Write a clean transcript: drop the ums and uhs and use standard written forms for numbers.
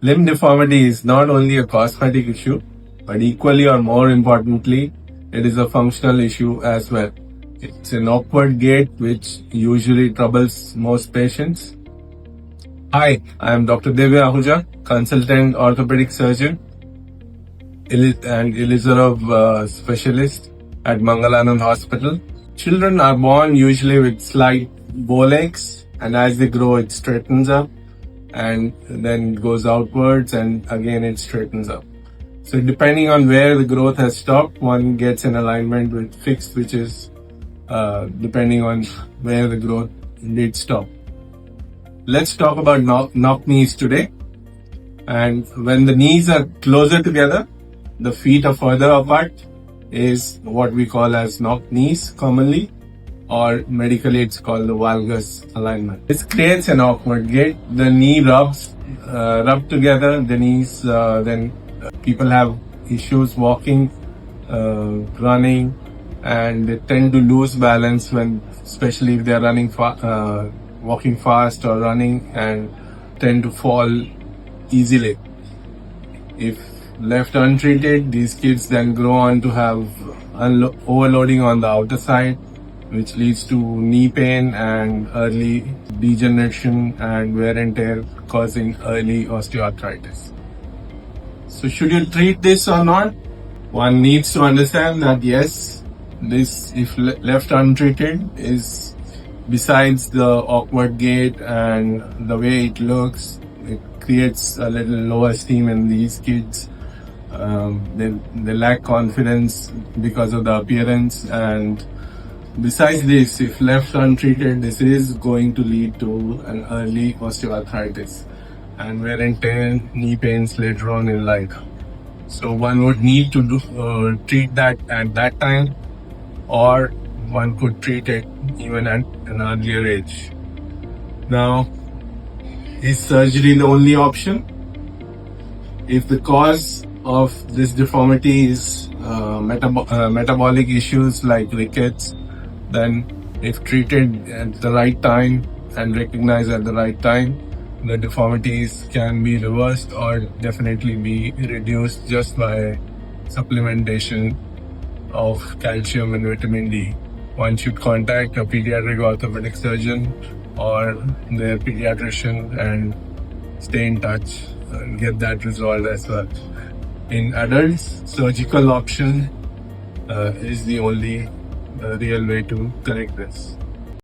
Limb deformity is not only a cosmetic issue, but equally or more importantly, it is a functional issue as well. It's an awkward gait which usually troubles most patients. Hi, I am Dr. Divya Ahuja, consultant orthopedic surgeon and Elizarov specialist at Mangalanand Hospital. Children are born usually with slight bow legs, and as they grow, it straightens up and then it goes outwards and again it straightens up. So depending on where the growth has stopped, one gets an alignment with fixed, which is depending on where the growth did stop. Let's talk about knock knees today. And when the knees are closer together, the feet are further apart, is what we call as knock knees commonly, or medically it's called the valgus alignment. This creates an awkward gait. The knee rub together, the knees, then people have issues walking, running, and they tend to lose balance when, especially if they're walking fast or running, and tend to fall easily. If left untreated, these kids then grow on to have overloading on the outer side, which leads to knee pain and early degeneration and wear and tear, causing early osteoarthritis. So should you treat this or not? One needs to understand that yes, this, if left untreated, is, besides the awkward gait and the way it looks, it creates a little low esteem in these kids. They lack confidence because of the appearance, and besides this, if left untreated, this is going to lead to an early osteoarthritis and wear and tear, knee pains later on in life. So one would need to treat that at that time, or one could treat it even at an earlier age. Now, is surgery the only option? If the cause of this deformity is metabolic issues like rickets, then if treated at the right time and recognized at the right time, the deformities can be reversed or definitely be reduced just by supplementation of calcium and vitamin D. One should contact a pediatric orthopedic surgeon or their pediatrician and stay in touch and get that resolved as well. In adults, surgical option is the only real way to correct this.